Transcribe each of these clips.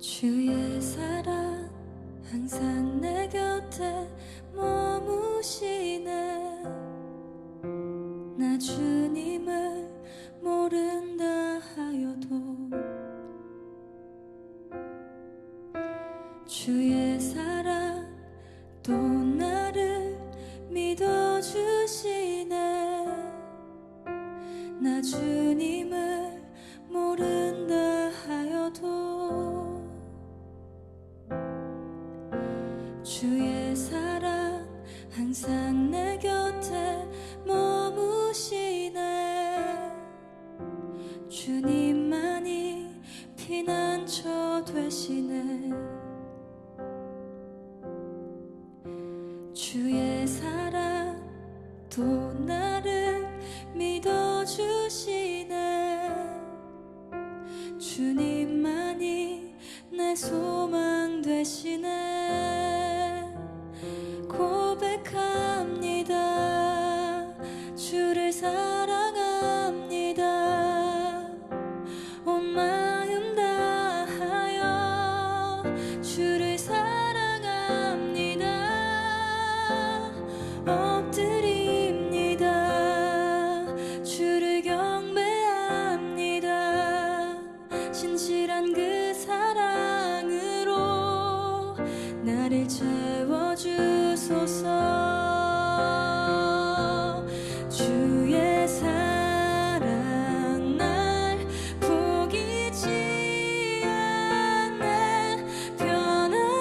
주의 사랑 항상 내 곁에 머무시네. 나 주님을 모른다 하여도 주의 사랑 또 나를 믿어주시네. 나 주님을 모른다 하여도 주의 사랑 항상 내 곁에 머무시네. 주님만이 피난처 되시네. 주의 사랑 또 나를 믿어주시네. 주님만이 내 소망 되시네. 고백합니다. 주를 사랑합니다. 온 마음 다하여 주를 사랑합니다. 엎드립니다. 주를 경배합니다. 신실한 그 사랑으로 나를 채워주소서. 주의 사랑 날 포기치 않네. 변함없으신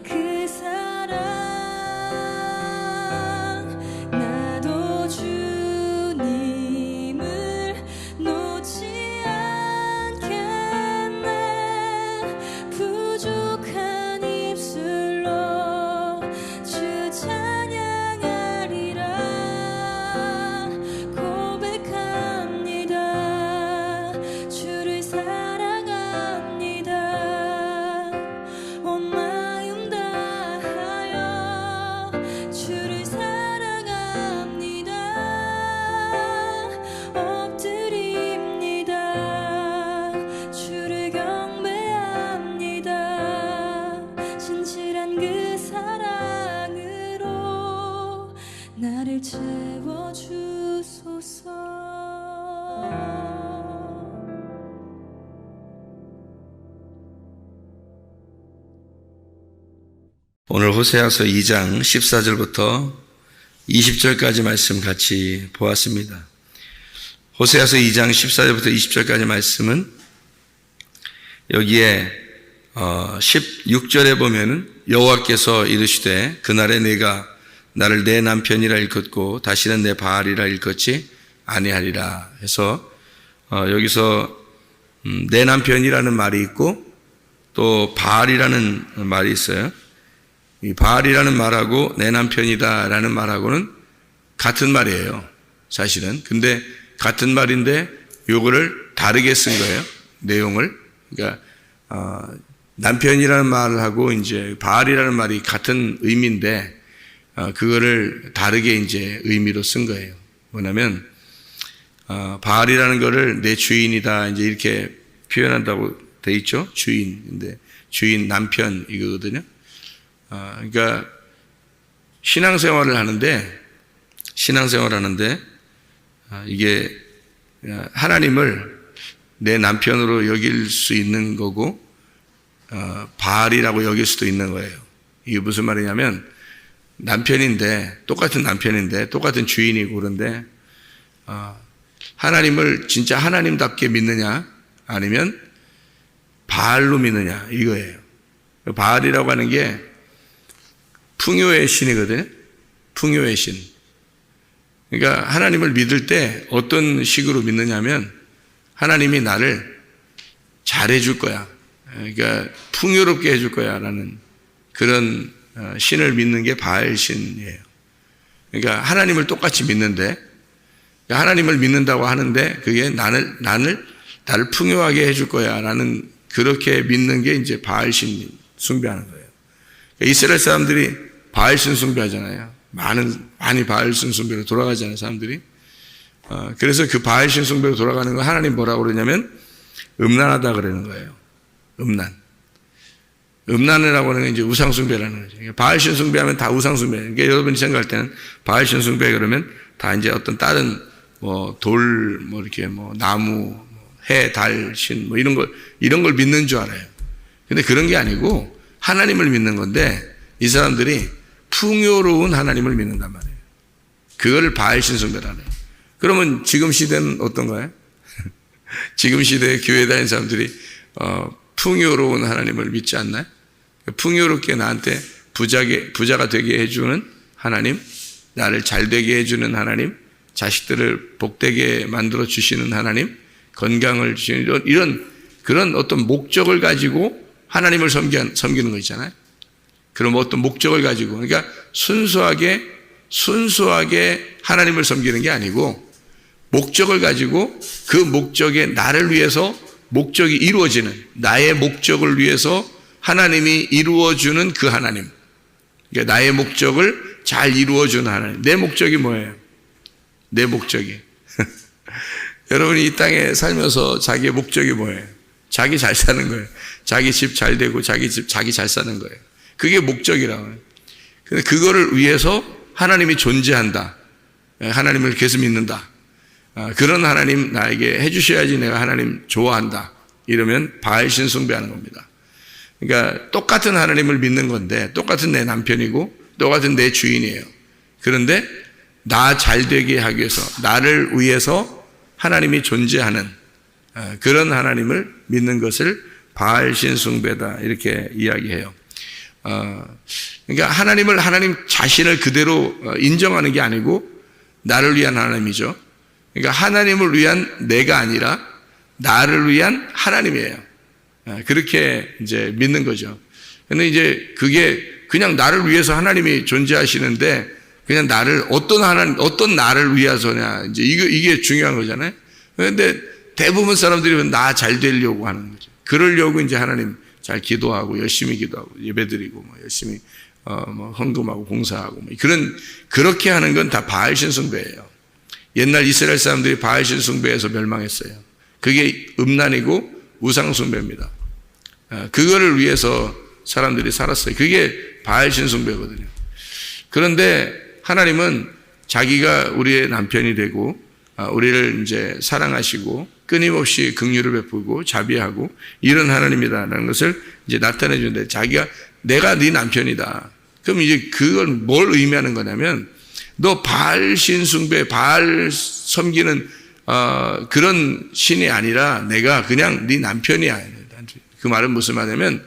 그 사랑 나도 주님을 놓지 않겠네. 부족한 입술로 주 찬양하리라. 고백합니다. 주를 사랑합니다. 온 마음 다하여 주를 사랑합니다. 엎드립니다. 주를 경배합니다. 신실한 그 사랑으로 나를 채워주소서. 오늘 호세아서 2장 14절부터 20절까지 말씀 같이 보았습니다. 호세아서 2장 14절부터 20절까지 말씀은 여기에 16절에 보면은 여호와께서 이르시되 그날에 내가 나를 내 남편이라 일컫고 다시는 내 바알이라 일컫지 아니하리라 해서 여기서 내 남편이라는 말이 있고 또 바알이라는 말이 있어요. 이 바알이라는 말하고 내 남편이다라는 말하고는 같은 말이에요, 사실은. 근데 같은 말인데 요거를 다르게 쓴 거예요, 내용을. 그러니까 남편이라는 말하고 이제 바알이라는 말이 같은 의미인데 그거를 다르게 이제 의미로 쓴 거예요. 뭐냐면 바알이라는 거를 내 주인이다 이제 이렇게 표현한다고 돼 있죠, 주인. 근데 주인 남편 이거거든요. 그러니까 신앙생활을 하는데 이게 하나님을 내 남편으로 여길 수 있는 거고 바알이라고 여길 수도 있는 거예요. 이게 무슨 말이냐면 똑같은 남편인데 똑같은 주인이고 그런데 하나님을 진짜 하나님답게 믿느냐 아니면 바알로 믿느냐 이거예요. 바알이라고 하는 게 풍요의 신이거든요. 풍요의 신. 그러니까 하나님을 믿을 때 어떤 식으로 믿느냐면 하나님이 나를 잘해줄 거야. 그러니까 풍요롭게 해줄 거야 라는 그런 신을 믿는 게 바알 신이에요. 그러니까 하나님을 똑같이 믿는데 하나님을 믿는다고 하는데 그게 나를 풍요하게 해줄 거야 라는 그렇게 믿는 게 이제 바알 신 숭배하는 거예요. 그러니까 이스라엘 사람들이 바알신 숭배하잖아요. 많이 바알신 숭배로 돌아가잖아요, 사람들이. 그래서 그 바알신 숭배로 돌아가는 거 하나님 뭐라고 그러냐면 음란하다 그러는 거예요. 음란이라고 하는 게 이제 우상숭배라는 거죠. 그러니까 바알신 숭배하면 다 우상숭배. 그러니까 여러분이 생각할 때는 바알신 숭배 그러면 다 이제 어떤 다른 이렇게 나무, 해, 달, 신 이런 걸 믿는 줄 알아요. 근데 그런 게 아니고 하나님을 믿는 건데 이 사람들이 풍요로운 하나님을 믿는단 말이에요. 그거를 바알신 숭배라는 거예요. 그러면 지금 시대는 어떤가요? 지금 시대에 교회 다니는 사람들이 풍요로운 하나님을 믿지 않나요? 풍요롭게 나한테 부자가 되게 해주는 하나님, 나를 잘 되게 해주는 하나님, 자식들을 복되게 만들어 주시는 하나님, 건강을 주시는 그런 어떤 목적을 가지고 하나님을 섬기는 거 있잖아요. 그럼 어떤 목적을 가지고, 그러니까 순수하게 하나님을 섬기는 게 아니고 목적을 가지고 그 목적에 나를 위해서 목적이 이루어지는, 나의 목적을 위해서 하나님이 이루어주는 그 하나님. 그러니까 나의 목적을 잘 이루어주는 하나님. 내 목적이 뭐예요? 내 목적이. 여러분이 이 땅에 살면서 자기의 목적이 뭐예요? 자기 잘 사는 거예요. 자기 집 잘 되고 자기 잘 사는 거예요. 그게 목적이라고 해요. 근데 그거를 위해서 하나님이 존재한다. 하나님을 계속 믿는다. 그런 하나님 나에게 해주셔야지 내가 하나님 좋아한다. 이러면 바알신 숭배하는 겁니다. 그러니까 똑같은 하나님을 믿는 건데 똑같은 내 남편이고 똑같은 내 주인이에요. 그런데 나 잘 되게 하기 위해서 나를 위해서 하나님이 존재하는 그런 하나님을 믿는 것을 바알신 숭배다 이렇게 이야기해요. 그러니까 하나님 자신을 그대로 인정하는 게 아니고 나를 위한 하나님이죠. 그러니까 하나님을 위한 내가 아니라 나를 위한 하나님이에요. 그렇게 이제 믿는 거죠. 근데 이제 그게 그냥 나를 위해서 하나님이 존재하시는데 그냥 어떤 나를 위해서냐. 이제 이게 중요한 거잖아요. 그런데 대부분 사람들이 나 잘 되려고 하는 거죠. 그러려고 이제 하나님 잘 기도하고 열심히 기도하고 예배드리고 열심히 헌금하고 공사하고 그렇게 하는 건 다 바알신 숭배예요. 옛날 이스라엘 사람들이 바알신 숭배에서 멸망했어요. 그게 음란이고 우상 숭배입니다. 그거를 위해서 사람들이 살았어요. 그게 바알신 숭배거든요. 그런데 하나님은 자기가 우리의 남편이 되고 우리를 이제 사랑하시고 끊임없이 긍휼을 베푸고 자비하고 이런 하나님이다라는 것을 이제 나타내 주는데 내가 네 남편이다. 그럼 이제 그걸 뭘 의미하는 거냐면 너 바알신 숭배, 바알 섬기는 그런 신이 아니라 내가 그냥 네 남편이야. 그 말은 무슨 말이냐면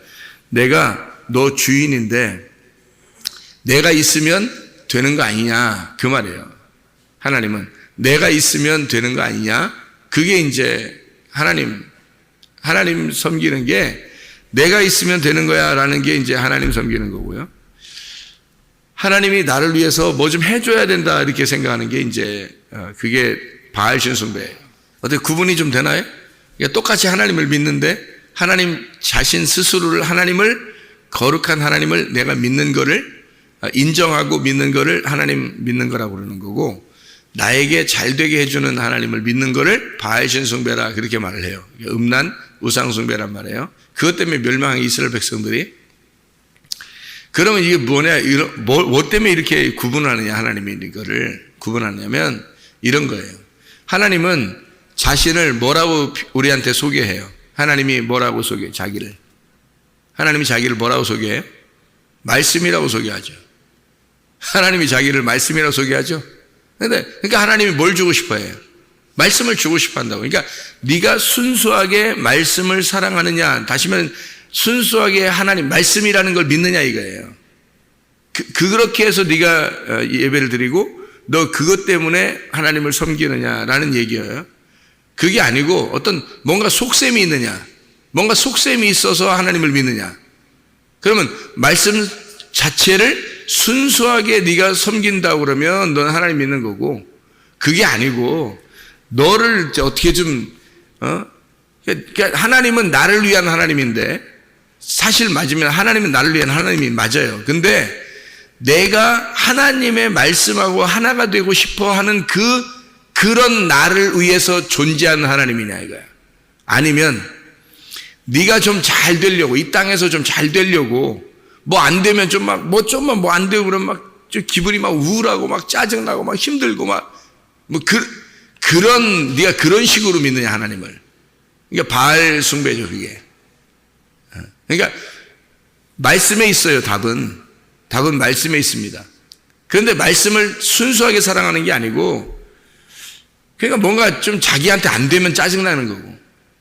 내가 너 주인인데 내가 있으면 되는 거 아니냐 그 말이에요. 하나님은 내가 있으면 되는 거 아니냐. 그게 이제 하나님 섬기는 게 내가 있으면 되는 거야 라는 게 이제 하나님 섬기는 거고요. 하나님이 나를 위해서 뭐 좀 해줘야 된다 이렇게 생각하는 게 이제 그게 바알신 숭배예요. 어떻게 구분이 좀 되나요? 그러니까 똑같이 하나님을 믿는데 하나님 자신 스스로를 거룩한 하나님을 내가 믿는 거를 인정하고 믿는 거를 하나님 믿는 거라고 그러는 거고 나에게 잘 되게 해주는 하나님을 믿는 거를 바알신 숭배라 그렇게 말을 해요. 음란 우상 숭배란 말이에요. 그것 때문에 멸망한 이스라엘 백성들이. 그러면 이게 뭐냐, 뭐 때문에 이렇게 구분하느냐, 하나님이 이거를 구분하냐면 이런 거예요. 하나님은 자신을 뭐라고 우리한테 소개해요? 하나님이 뭐라고 소개해요? 하나님이 자기를 뭐라고 소개해요? 말씀이라고 소개하죠. 하나님이 자기를 말씀이라고 소개하죠. 그러니까 하나님이 뭘 주고 싶어 해요? 말씀을 주고 싶어 한다고. 그러니까 네가 순수하게 말씀을 사랑하느냐, 다시 말하면 순수하게 하나님 말씀이라는 걸 믿느냐 이거예요. 그렇게 해서 네가 예배를 드리고 너 그것 때문에 하나님을 섬기느냐라는 얘기예요. 그게 아니고 어떤 뭔가 속셈이 있느냐, 뭔가 속셈이 있어서 하나님을 믿느냐. 그러면 말씀 자체를 순수하게 네가 섬긴다고 그러면 너는 하나님 믿는 거고, 그게 아니고 너를 어떻게 그러니까 하나님은 나를 위한 하나님인데, 사실 맞으면 하나님은 나를 위한 하나님이 맞아요. 근데 내가 하나님의 말씀하고 하나가 되고 싶어 하는 그런 나를 위해서 존재하는 하나님이냐 이거야. 아니면 네가 좀 잘 되려고, 이 땅에서 좀 잘 되려고, 뭐 안 되면 좀만 뭐 안 되고 그러면 막 좀 기분이 막 우울하고 막 짜증나고 막 힘들고 막 뭐 그런 네가 그런 식으로 믿느냐 하나님을. 그러니까 바알 숭배죠 그게. 그러니까 말씀에 있어요 답은 말씀에 있습니다. 그런데 말씀을 순수하게 사랑하는 게 아니고 그러니까 뭔가 좀 자기한테 안 되면 짜증나는 거고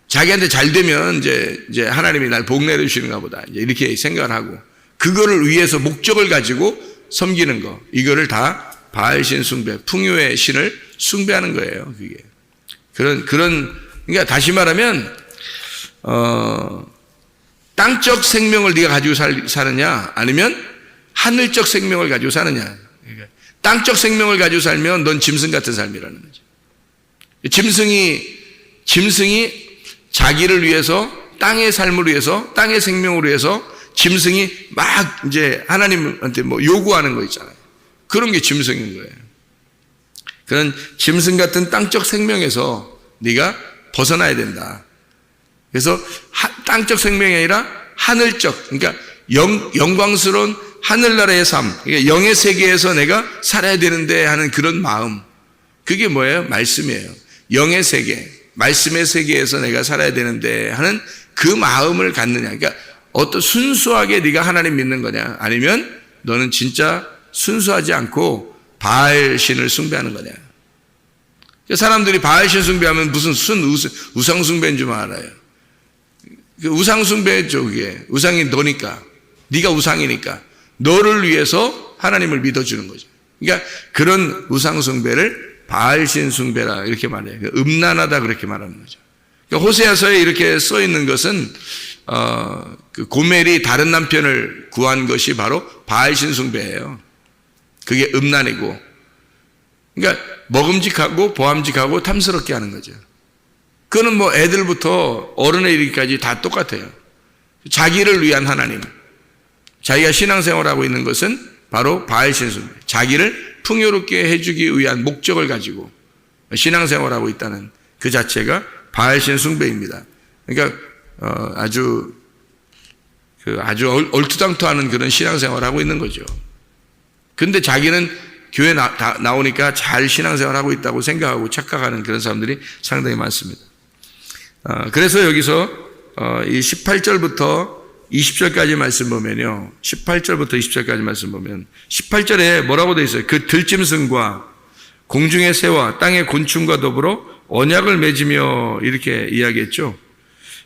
자기한테 잘 되면 이제 하나님이 날 복 내려주시는가 보다 이제 이렇게 생각을 하고 그거를 위해서 목적을 가지고 섬기는 거 이거를 다 바알신 숭배 풍요의 신을 숭배하는 거예요. 그게 그런 그러니까 다시 말하면 땅적 생명을 네가 가지고 사느냐 아니면 하늘적 생명을 가지고 사느냐. 그러니까 땅적 생명을 가지고 살면 넌 짐승 같은 삶이라는 거죠. 짐승이 자기를 위해서 땅의 삶을 위해서 땅의 생명을 위해서 짐승이 막 이제 하나님한테 뭐 요구하는 거 있잖아요. 그런 게 짐승인 거예요. 그런 짐승 같은 땅적 생명에서 네가 벗어나야 된다. 그래서 땅적 생명이 아니라 하늘적, 그러니까 영광스러운 하늘나라의 삶, 그러니까 영의 세계에서 내가 살아야 되는데 하는 그런 마음. 그게 뭐예요? 말씀이에요. 영의 세계, 말씀의 세계에서 내가 살아야 되는데 하는 그 마음을 갖느냐. 그러니까 어떤 순수하게 네가 하나님 믿는 거냐 아니면 너는 진짜 순수하지 않고 바알신을 숭배하는 거냐. 사람들이 바알신 숭배하면 무슨 우상 숭배인 줄 알아요. 우상 숭배죠 그게. 우상이 너니까 네가 우상이니까 너를 위해서 하나님을 믿어주는 거죠. 그러니까 그런 우상 숭배를 바알신 숭배라 이렇게 말해요. 음란하다 그렇게 말하는 거죠. 그러니까 호세아서에 이렇게 써 있는 것은 그 고멜이 다른 남편을 구한 것이 바로 바알신 숭배예요. 그게 음란이고, 그러니까 먹음직하고 보암직하고 탐스럽게 하는 거죠. 그거는 뭐 애들부터 어른에 이르기까지 다 똑같아요. 자기를 위한 하나님, 자기가 신앙생활하고 있는 것은 바로 바알신 숭배, 자기를 풍요롭게 해주기 위한 목적을 가지고 신앙생활하고 있다는 그 자체가 바알신 숭배입니다. 그러니까 아주 얼토당토하는 그런 신앙생활을 하고 있는 거죠. 근데 자기는 교회 나오니까 잘 신앙생활하고 있다고 생각하고 착각하는 그런 사람들이 상당히 많습니다. 그래서 여기서 이 18절부터 20절까지 말씀 보면요. 18절부터 20절까지 말씀 보면 18절에 뭐라고 되어 있어요? 그 들짐승과 공중의 새와 땅의 곤충과 더불어 언약을 맺으며 이렇게 이야기했죠.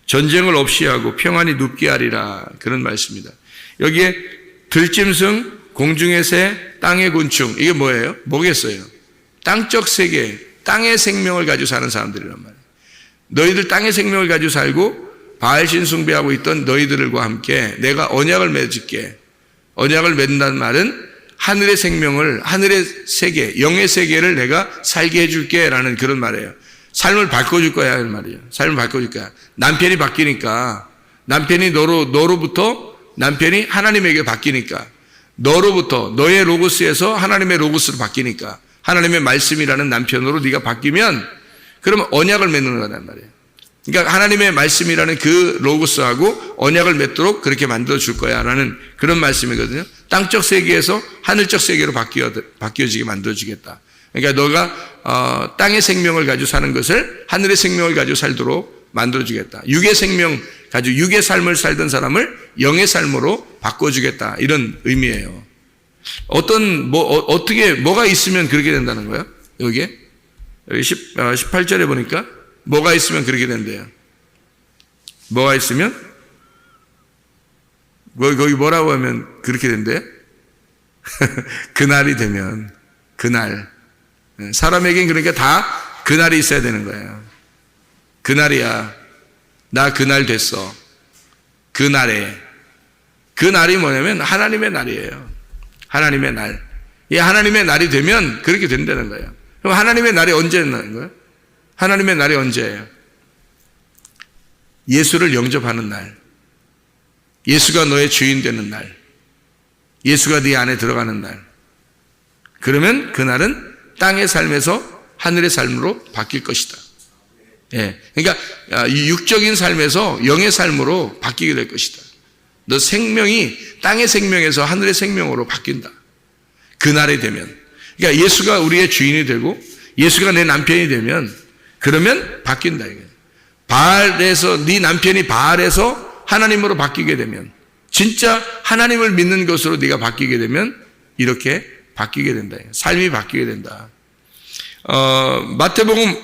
전쟁을 없이 하고 평안히 눕게 하리라 그런 말씀입니다. 여기에 들짐승, 공중의 새, 땅의 곤충 이게 뭐예요? 뭐겠어요? 땅적 세계, 땅의 생명을 가지고 사는 사람들이란 말이에요. 너희들 땅의 생명을 가지고 살고 바알신 숭배하고 있던 너희들과 함께 내가 언약을 맺을게. 언약을 맺는다는 말은 하늘의 생명을, 하늘의 세계, 영의 세계를 내가 살게 해줄게 라는 그런 말이에요. 삶을 바꿔줄 거야 하는 말이에요. 삶을 바꿔줄 거야. 남편이 바뀌니까 남편이 너로부터 남편이 하나님에게 바뀌니까 너로부터 너의 로고스에서 하나님의 로고스로 바뀌니까 하나님의 말씀이라는 남편으로 네가 바뀌면 그러면 언약을 맺는 거란 말이에요. 그러니까 하나님의 말씀이라는 그 로고스하고 언약을 맺도록 그렇게 만들어 줄 거야 라는 그런 말씀이거든요. 땅적 세계에서 하늘적 세계로 바뀌어지게 만들어 주겠다. 그러니까 너가 땅의 생명을 가지고 사는 것을 하늘의 생명을 가지고 살도록 만들어 주겠다. 육의 생명 가지고 육의 삶을 살던 사람을 영의 삶으로 바꿔 주겠다. 이런 의미예요. 어떻게 뭐가 있으면 그렇게 된다는 거예요? 여기 18절에 보니까 뭐가 있으면 그렇게 된대요. 뭐가 있으면? 거기 뭐라고 하면 그렇게 된대? 그날이 되면, 그날. 사람에겐 그러니까 다 그날이 있어야 되는 거예요. 그날이야. 나 그날 됐어. 그날에. 그날이 뭐냐면 하나님의 날이에요. 하나님의 날. 이 하나님의 날이 되면 그렇게 된다는 거예요. 그럼 하나님의 날이 언제 있는 거예요? 하나님의 날이 언제예요? 예수를 영접하는 날. 예수가 너의 주인 되는 날. 예수가 네 안에 들어가는 날. 그러면 그날은 땅의 삶에서 하늘의 삶으로 바뀔 것이다. 예. 그러니까 이 육적인 삶에서 영의 삶으로 바뀌게 될 것이다. 너 생명이 땅의 생명에서 하늘의 생명으로 바뀐다. 그날이 되면. 그러니까 예수가 우리의 주인이 되고 예수가 내 남편이 되면 그러면 바뀐다. 바알에서 네 남편이 바알에서 하나님으로 바뀌게 되면 진짜 하나님을 믿는 것으로 네가 바뀌게 되면 이렇게 바뀌게 된다. 삶이 바뀌게 된다. 마태복음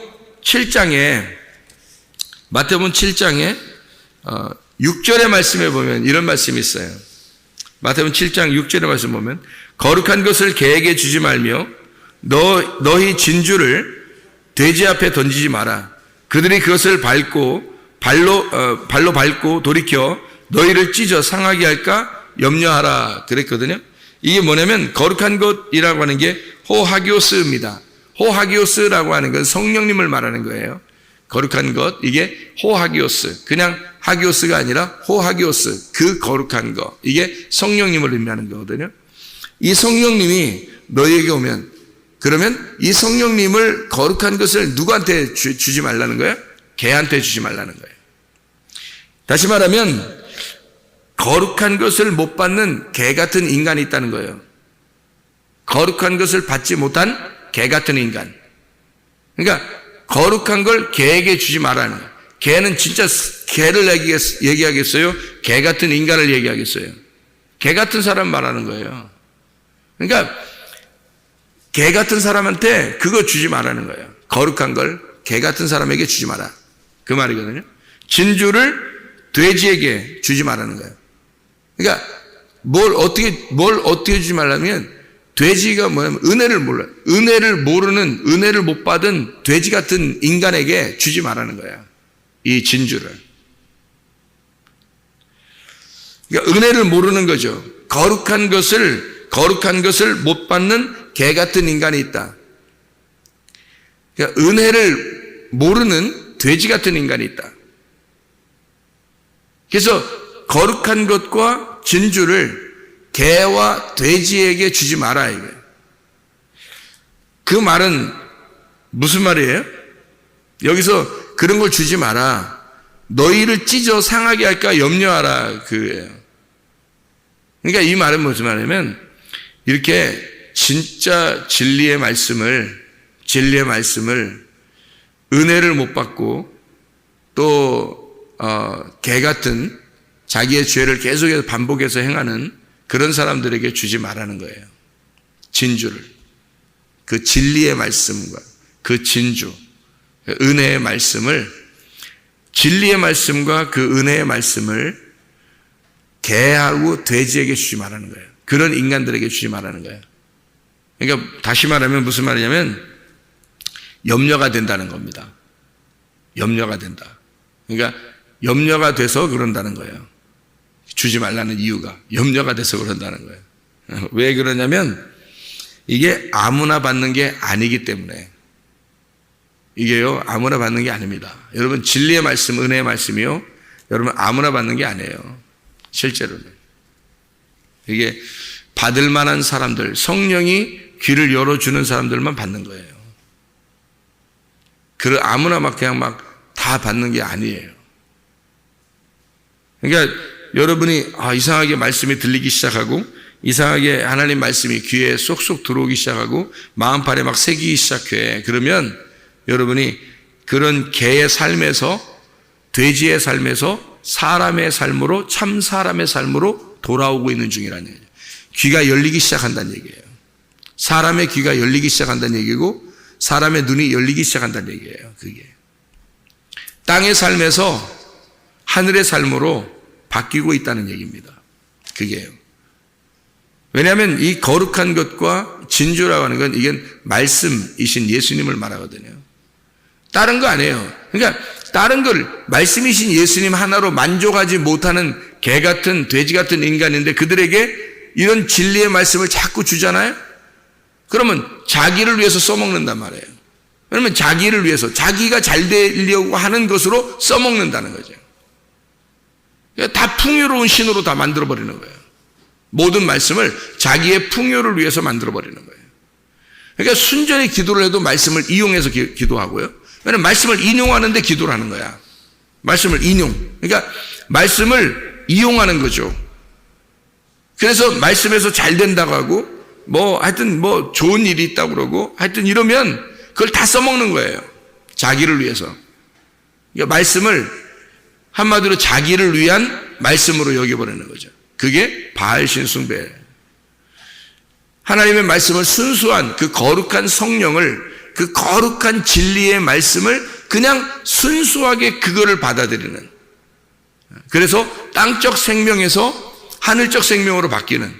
7장에 6절의 말씀에 보면 이런 말씀이 있어요. 마태복음 7장 6절의 말씀 보면 거룩한 것을 개에게 주지 말며 너희 진주를 돼지 앞에 던지지 마라. 그들이 그것을 발로 밟고 돌이켜 너희를 찢어 상하게 할까 염려하라 그랬거든요. 이게 뭐냐면 거룩한 것이라고 하는 게 호하기오스입니다. 호하기오스라고 하는 건 성령님을 말하는 거예요. 거룩한 것, 이게 호하기오스. 그냥 하기오스가 아니라 호하기오스. 그 거룩한 것. 이게 성령님을 의미하는 거거든요. 이 성령님이 너희에게 오면, 그러면 이 성령님을 거룩한 것을 누구한테 주지 말라는 거예요? 개한테 주지 말라는 거예요. 다시 말하면, 거룩한 것을 못 받는 개 같은 인간이 있다는 거예요. 거룩한 것을 받지 못한 개 같은 인간. 그러니까 거룩한 걸 개에게 주지 말라는 거예요. 개는 진짜 개를 얘기하겠어요? 개 같은 인간을 얘기하겠어요? 개 같은 사람 말하는 거예요. 그러니까 개 같은 사람한테 그거 주지 말라는 거예요. 거룩한 걸 개 같은 사람에게 주지 마라. 그 말이거든요. 진주를 돼지에게 주지 말라는 거예요. 그러니까 뭘 어떻게 주지 말라면 돼지가 뭐냐면 은혜를 몰라. 은혜를 모르는, 은혜를 못 받은 돼지 같은 인간에게 주지 말라는 거야. 이 진주를. 그러니까 은혜를 모르는 거죠. 거룩한 것을 못 받는 개 같은 인간이 있다. 그러니까 은혜를 모르는 돼지 같은 인간이 있다. 그래서 거룩한 것과 진주를 개와 돼지에게 주지 마라 이거예요. 그 말은 무슨 말이에요? 여기서 그런 걸 주지 마라. 너희를 찢어 상하게 할까 염려하라 그거예요. 그러니까 이 말은 무슨 말이냐면 이렇게 진짜 진리의 말씀을 은혜를 못 받고 또 개 같은 자기의 죄를 계속해서 반복해서 행하는 그런 사람들에게 주지 말라는 거예요. 진주를. 그 진리의 말씀과 그 진주, 은혜의 말씀을, 진리의 말씀과 그 은혜의 말씀을 개하고 돼지에게 주지 말라는 거예요. 그런 인간들에게 주지 말라는 거예요. 그러니까 다시 말하면 무슨 말이냐면 염려가 된다는 겁니다. 염려가 된다. 그러니까 염려가 돼서 그런다는 거예요. 주지 말라는 이유가 염려가 돼서 그런다는 거예요. 왜 그러냐면 이게 아무나 받는 게 아니기 때문에. 이게요 아무나 받는 게 아닙니다. 여러분 진리의 말씀, 은혜의 말씀이요 여러분 아무나 받는 게 아니에요. 실제로는 이게 받을 만한 사람들, 성령이 귀를 열어주는 사람들만 받는 거예요. 아무나 그냥 다 받는 게 아니에요. 그러니까 여러분이 이상하게 말씀이 들리기 시작하고 이상하게 하나님 말씀이 귀에 쏙쏙 들어오기 시작하고 마음판에 새기기 시작해. 그러면 여러분이 그런 개의 삶에서 돼지의 삶에서 사람의 삶으로 참 사람의 삶으로 돌아오고 있는 중이라는 얘기예요. 귀가 열리기 시작한다는 얘기예요. 사람의 귀가 열리기 시작한다는 얘기고 사람의 눈이 열리기 시작한다는 얘기예요. 그게 땅의 삶에서 하늘의 삶으로 바뀌고 있다는 얘기입니다. 그게요. 왜냐하면 이 거룩한 것과 진주라고 하는 건 이게 말씀이신 예수님을 말하거든요. 다른 거 아니에요. 그러니까 다른 걸 말씀이신 예수님 하나로 만족하지 못하는 개 같은 돼지 같은 인간인데 그들에게 이런 진리의 말씀을 자꾸 주잖아요. 그러면 자기를 위해서 써먹는단 말이에요. 왜냐면 자기를 위해서 자기가 잘 되려고 하는 것으로 써먹는다는 거죠. 다 풍요로운 신으로 다 만들어버리는 거예요. 모든 말씀을 자기의 풍요를 위해서 만들어버리는 거예요. 그러니까 순전히 기도를 해도 말씀을 이용해서 기도하고요. 왜냐하면 말씀을 인용하는데 기도를 하는 거야. 말씀을 인용. 그러니까 말씀을 이용하는 거죠. 그래서 말씀에서 잘 된다고 하고 하여튼 좋은 일이 있다고 그러고 하여튼 이러면 그걸 다 써먹는 거예요. 자기를 위해서. 그러니까 말씀을 한마디로 자기를 위한 말씀으로 여겨버리는 거죠. 그게 바알신 숭배예요. 하나님의 말씀을 순수한 그 거룩한 성령을, 그 거룩한 진리의 말씀을 그냥 순수하게 그거를 받아들이는, 그래서 땅적 생명에서 하늘적 생명으로 바뀌는,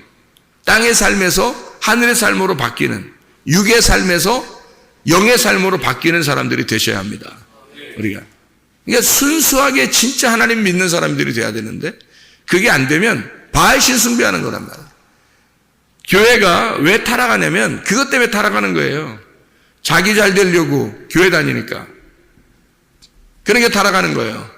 땅의 삶에서 하늘의 삶으로 바뀌는, 육의 삶에서 영의 삶으로 바뀌는 사람들이 되셔야 합니다. 우리가. 그러니까 순수하게 진짜 하나님 믿는 사람들이 돼야 되는데 그게 안 되면 바알신 숭배하는 거란 말이에요. 교회가 왜 타락하냐면 그것 때문에 타락하는 거예요. 자기 잘 되려고 교회 다니니까. 그러니까 타락하는 거예요.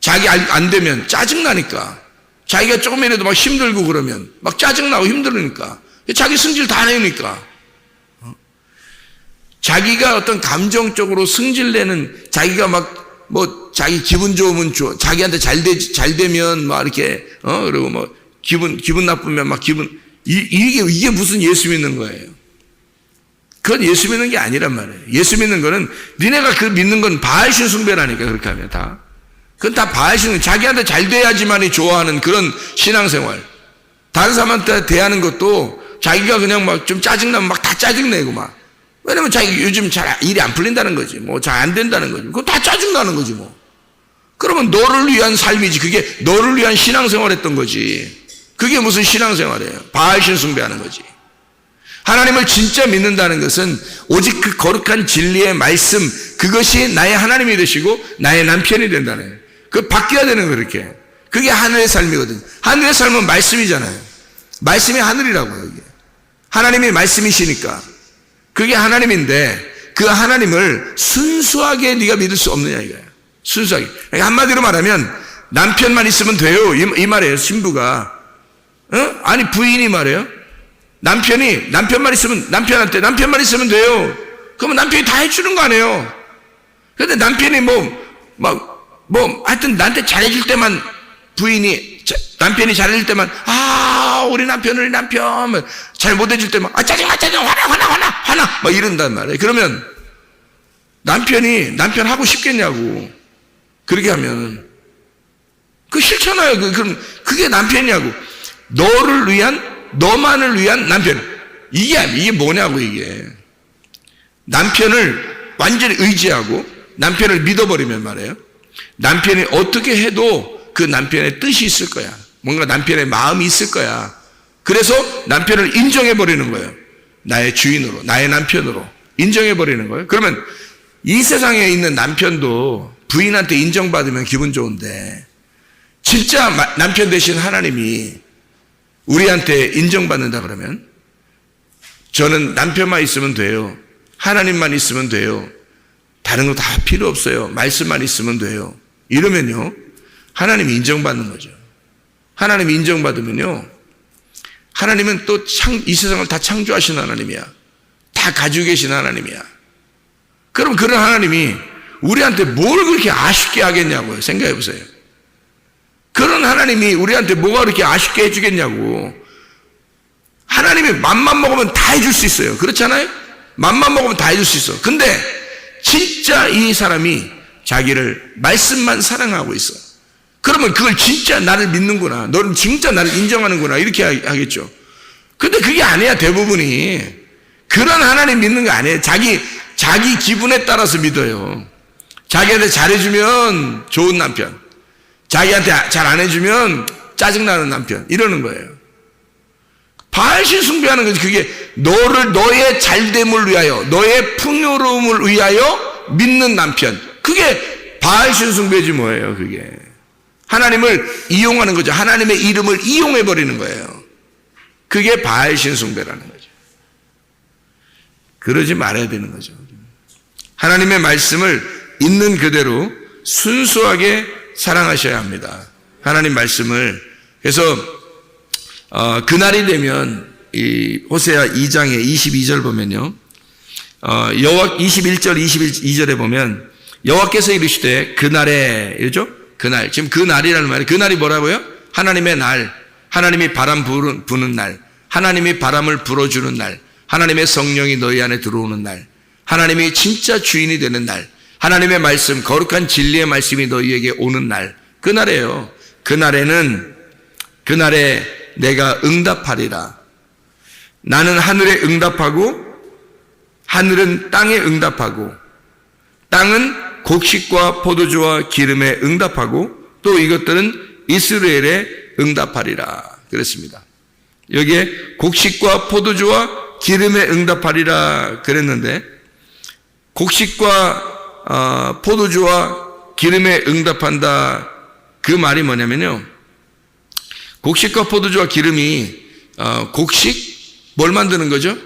자기 안 되면 짜증나니까. 자기가 조금이라도 막 힘들고 그러면 막 짜증나고 힘들으니까. 자기 승질 다 내니까. 자기가 어떤 감정적으로 승질내는, 자기가 자기 기분 좋으면 자기한테 잘 되면 이렇게, 그리고 기분 나쁘면 이게 무슨 예수 믿는 거예요. 그건 예수 믿는 게 아니란 말이에요. 예수 믿는 거는, 니네가 그 믿는 건 바알신 숭배라니까, 그렇게 하면 다. 그건 다 바알신, 자기한테 잘 돼야지만이 좋아하는 그런 신앙생활. 다른 사람한테 대하는 것도 자기가 그냥 좀 짜증나면 다 짜증내고 왜냐면 자기 요즘 잘 일이 안 풀린다는 거지. 잘 안 된다는 거지. 그거 다 짜증나는 거지 그러면 너를 위한 삶이지. 그게 너를 위한 신앙생활 했던 거지. 그게 무슨 신앙생활이에요. 바알신 숭배하는 거지. 하나님을 진짜 믿는다는 것은 오직 그 거룩한 진리의 말씀, 그것이 나의 하나님이 되시고 나의 남편이 된다는 거예요. 그 바뀌어야 되는 거예요. 그렇게. 그게 하늘의 삶이거든요. 하늘의 삶은 말씀이잖아요. 말씀이 하늘이라고요. 이게. 하나님이 말씀이시니까. 그게 하나님인데 그 하나님을 순수하게 네가 믿을 수 없느냐 이거예요. 순수하게. 그러니까 한마디로 말하면 남편만 있으면 돼요. 이 말이에요. 신부가. 아니 부인이 말해요. 남편만 있으면, 남편만 있으면 돼요. 그러면 남편이 다 해주는 거 아니에요. 근데 남편이 하여튼 나한테 잘해줄 때만 남편이 잘해줄 때만, 우리 남편, 잘 못해줄 때만, 짜증, 화나, 이런단 말이에요. 그러면 남편 하고 싶겠냐고. 그렇게 하면. 그거 싫잖아요. 그럼 그게 남편이냐고. 너만을 위한 남편. 이게 뭐냐고, 이게. 남편을 완전히 의지하고 남편을 믿어버리면 말이에요. 남편이 어떻게 해도 그 남편의 뜻이 있을 거야. 뭔가 남편의 마음이 있을 거야. 그래서 남편을 인정해버리는 거예요. 나의 주인으로, 나의 남편으로 인정해버리는 거예요. 그러면 이 세상에 있는 남편도 부인한테 인정받으면 기분 좋은데, 진짜 남편 되신 하나님이 우리한테 인정받는다 그러면 저는 남편만 있으면 돼요. 하나님만 있으면 돼요. 다른 거 다 필요 없어요. 말씀만 있으면 돼요. 이러면요, 하나님이 인정받는 거죠. 하나님이 인정받으면요, 하나님은 또 이 세상을 다 창조하신 하나님이야. 다 가지고 계신 하나님이야. 그럼 그런 하나님이 우리한테 뭘 그렇게 아쉽게 하겠냐고요. 생각해 보세요. 그런 하나님이 우리한테 뭐가 그렇게 아쉽게 해주겠냐고. 하나님이 맘만 먹으면 다 해줄 수 있어요. 그렇잖아요? 맘만 먹으면 다 해줄 수 있어. 근데 진짜 이 사람이 자기를 말씀만 사랑하고 있어. 그러면 그걸 진짜 나를 믿는구나. 너는 진짜 나를 인정하는구나. 이렇게 하겠죠. 근데 그게 아니야, 대부분이. 그런 하나님 믿는 거 아니에요. 자기 기분에 따라서 믿어요. 자기한테 잘해주면 좋은 남편, 자기한테 잘 안 해주면 짜증나는 남편, 이러는 거예요. 바알신 숭배하는 거지. 그게 너의 잘됨을 위하여, 너의 풍요로움을 위하여 믿는 남편. 그게 바알신 숭배지 뭐예요, 그게. 하나님을 이용하는 거죠. 하나님의 이름을 이용해버리는 거예요. 그게 바알신 숭배라는 거죠. 그러지 말아야 되는 거죠. 하나님의 말씀을 있는 그대로 순수하게 사랑하셔야 합니다. 하나님 말씀을. 그래서 그날이 되면 이 호세아 2장의 22절 보면요, 여호와 21절 22절에 보면 여호와께서 이르시되 그날에 이러죠? 그날. 지금 그 날이라는 말이 그날이 뭐라고요? 하나님의 날. 하나님이 바람 부는 날. 하나님이 바람을 불어주는 날. 하나님의 성령이 너희 안에 들어오는 날. 하나님이 진짜 주인이 되는 날. 하나님의 말씀, 거룩한 진리의 말씀이 너희에게 오는 날. 그날이에요. 그날에 내가 응답하리라. 나는 하늘에 응답하고 하늘은 땅에 응답하고 땅은 곡식과 포도주와 기름에 응답하고 또 이것들은 이스라엘에 응답하리라 그랬습니다. 여기에 곡식과 포도주와 기름에 응답하리라 그랬는데 곡식과 포도주와 기름에 응답한다 그 말이 뭐냐면요. 곡식과 포도주와 기름이 곡식 뭘 만드는 거죠?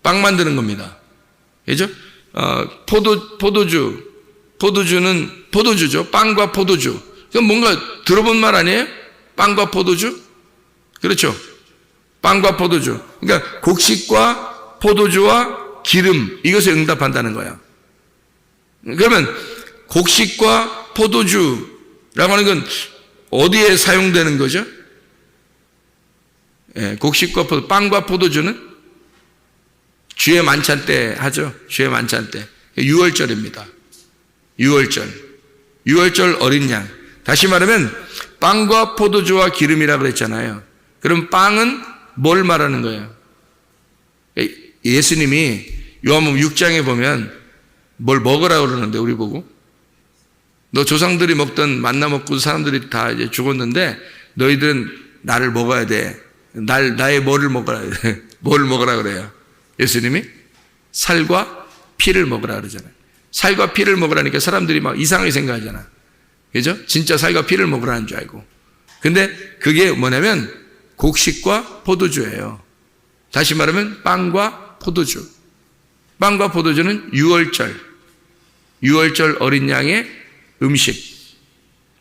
빵 만드는 겁니다. 그죠? 포도주는 포도주죠. 빵과 포도주. 그건 뭔가 들어본 말 아니에요? 빵과 포도주? 그렇죠. 빵과 포도주. 그러니까 곡식과 포도주와 기름 이것에 응답한다는 거예요. 그러면 곡식과 포도주라고 하는 건 어디에 사용되는 거죠? 예, 곡식과 빵과 포도주는 주의 만찬 때 하죠. 주의 만찬 때. 6월절입니다. 6월절 어린 양. 다시 말하면 빵과 포도주와 기름이라고 그랬잖아요. 그럼 빵은 뭘 말하는 거예요? 예수님이 요한복음 6장에 보면 뭘 먹으라고 그러는데 우리 보고 너 조상들이 먹던 만나 먹고 사람들이 다 이제 죽었는데 너희들은 나를 먹어야 돼. 나의 뭐를 먹어야 돼. 뭘 먹으라 그래요? 예수님이 살과 피를 먹으라 그러잖아요. 살과 피를 먹으라니까 사람들이 막 이상하게 생각하잖아. 그죠? 진짜 살과 피를 먹으라는 줄 알고. 근데 그게 뭐냐면 곡식과 포도주예요. 다시 말하면 빵과 포도주. 빵과 포도주는 6월절 어린 양의 음식.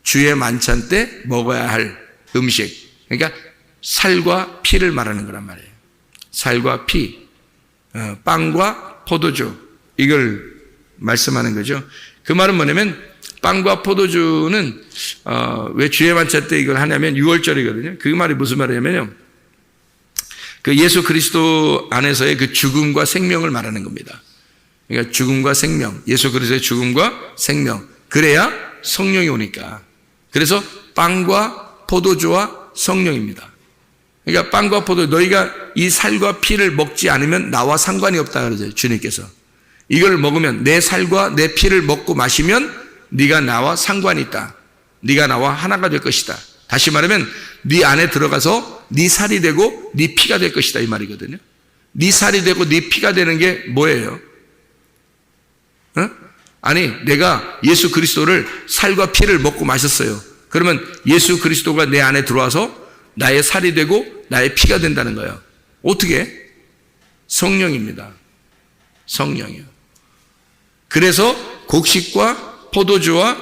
주의 만찬 때 먹어야 할 음식. 그러니까 살과 피를 말하는 거란 말이에요. 살과 피. 빵과 포도주 이걸 말씀하는 거죠. 그 말은 뭐냐면 빵과 포도주는 왜 주의 만찬 때 이걸 하냐면 6월절이거든요. 그 말이 무슨 말이냐면요. 그 예수 그리스도 안에서의 그 죽음과 생명을 말하는 겁니다. 그러니까 죽음과 생명, 예수 그리스도의 죽음과 생명. 그래야 성령이 오니까. 그래서 빵과 포도주와 성령입니다. 그러니까 빵과 포도 너희가 이 살과 피를 먹지 않으면 나와 상관이 없다 그러죠. 주님께서. 이걸 먹으면 내 살과 내 피를 먹고 마시면 네가 나와 상관이 있다. 네가 나와 하나가 될 것이다. 다시 말하면 네 안에 들어가서 네 살이 되고 네 피가 될 것이다 이 말이거든요. 네 살이 되고 네 피가 되는 게 뭐예요? 아니 내가 예수 그리스도를 살과 피를 먹고 마셨어요. 그러면 예수 그리스도가 내 안에 들어와서 나의 살이 되고 나의 피가 된다는 거예요. 어떻게? 성령입니다. 성령이요. 그래서 곡식과 포도주와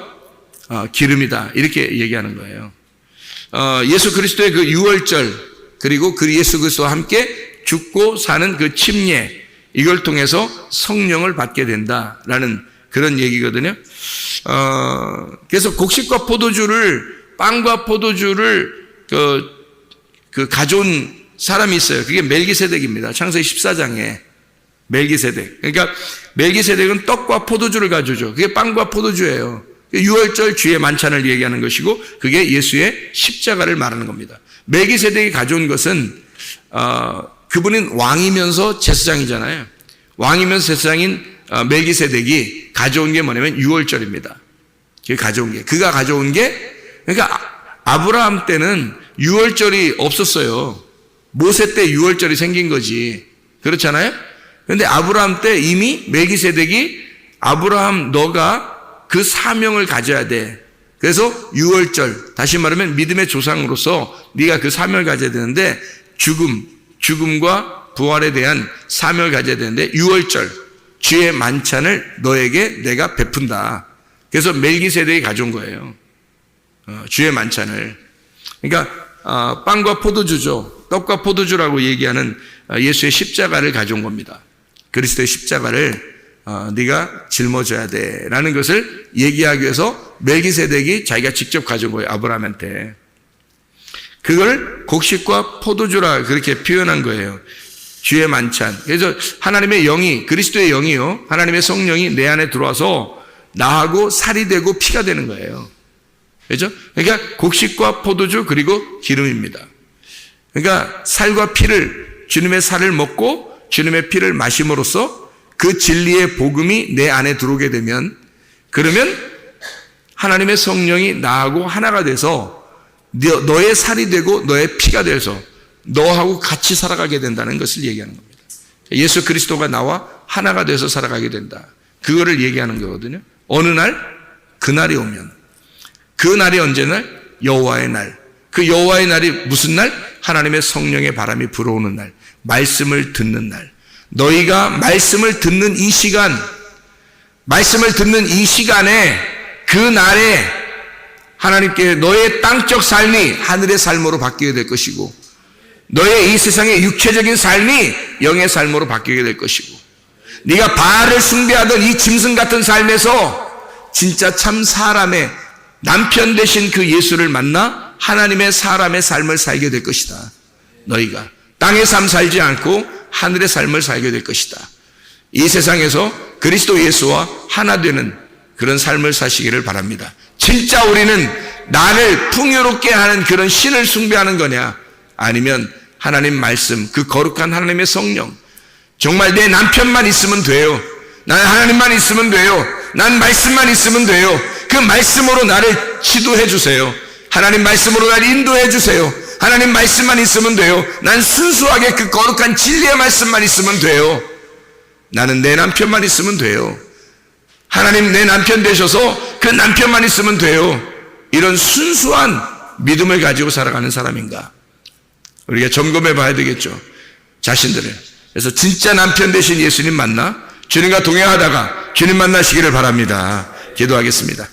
기름이다 이렇게 얘기하는 거예요. 예수 그리스도의 그 6월절 그리고 그 예수 그리스도와 함께 죽고 사는 그 침례 이걸 통해서 성령을 받게 된다라는 그런 얘기거든요. 그래서 곡식과 포도주를 빵과 포도주를 그 가져온 사람이 있어요. 그게 멜기세덱입니다. 창세기 14장에 멜기세덱. 그러니까 멜기세덱은 떡과 포도주를 가져오죠. 그게 빵과 포도주예요. 6월절 주의 만찬을 얘기하는 것이고 그게 예수의 십자가를 말하는 겁니다. 멜기세덱이 가져온 것은 그분은 왕이면서 제사장이잖아요. 왕이면서 제사장인 멜기세덱이 가져온 게 뭐냐면 6월절입니다. 그가 가져온 게 그러니까 아브라함 때는 6월절이 없었어요. 모세 때 6월절이 생긴 거지. 그렇잖아요? 그런데 아브라함 때 이미 멜기세덱이 아브라함 너가 그 사명을 가져야 돼. 그래서 6월절 다시 말하면 믿음의 조상으로서 네가 그 사명을 가져야 되는데 죽음과 부활에 대한 사명을 가져야 되는데 6월절 주의 만찬을 너에게 내가 베푼다. 그래서 멜기세덱이 가져온 거예요. 주의 만찬을. 그러니까 빵과 포도주죠. 떡과 포도주라고 얘기하는 예수의 십자가를 가져온 겁니다. 그리스도의 십자가를 네가 짊어져야 돼라는 것을 얘기하기 위해서 멜기세덱이 자기가 직접 가져온 거예요. 아브라함한테. 그걸 곡식과 포도주라 그렇게 표현한 거예요. 주의 만찬. 그래서 하나님의 영이, 그리스도의 영이요, 하나님의 성령이 내 안에 들어와서 나하고 살이 되고 피가 되는 거예요. 그렇죠? 그러니까 곡식과 포도주 그리고 기름입니다. 그러니까 살과 피를, 주님의 살을 먹고 주님의 피를 마심으로써 그 진리의 복음이 내 안에 들어오게 되면, 그러면 하나님의 성령이 나하고 하나가 돼서 너의 살이 되고 너의 피가 돼서 너하고 같이 살아가게 된다는 것을 얘기하는 겁니다. 예수 그리스도가 나와 하나가 돼서 살아가게 된다. 그거를 얘기하는 거거든요. 어느 날, 그날이 오면, 그 날이 언제날? 여호와의 날. 그 여호와의 날이 무슨 날? 하나님의 성령의 바람이 불어오는 날, 말씀을 듣는 날. 너희가 말씀을 듣는 이 시간, 말씀을 듣는 이 시간에, 그 날에 하나님께 너의 땅적 삶이 하늘의 삶으로 바뀌게 될 것이고, 너의 이 세상의 육체적인 삶이 영의 삶으로 바뀌게 될 것이고, 네가 바알을 숭배하던 이 짐승 같은 삶에서 진짜 참 사람의 남편 되신 그 예수를 만나 하나님의 사람의 삶을 살게 될 것이다. 너희가 땅의 삶 살지 않고 하늘의 삶을 살게 될 것이다. 이 세상에서 그리스도 예수와 하나 되는 그런 삶을 사시기를 바랍니다. 진짜 우리는 나를 풍요롭게 하는 그런 신을 숭배하는 거냐, 아니면 하나님 말씀, 그 거룩한 하나님의 성령, 정말 내 남편만 있으면 돼요, 난 하나님만 있으면 돼요, 난 말씀만 있으면 돼요, 그 말씀으로 나를 지도해 주세요, 하나님 말씀으로 나를 인도해 주세요, 하나님 말씀만 있으면 돼요, 난 순수하게 그 거룩한 진리의 말씀만 있으면 돼요, 나는 내 남편만 있으면 돼요, 하나님 내 남편 되셔서 그 남편만 있으면 돼요. 이런 순수한 믿음을 가지고 살아가는 사람인가, 우리가 점검해 봐야 되겠죠, 자신들을. 그래서 진짜 남편 되신 예수님 만나 주님과 동행하다가 주님 만나시기를 바랍니다. 기도하겠습니다.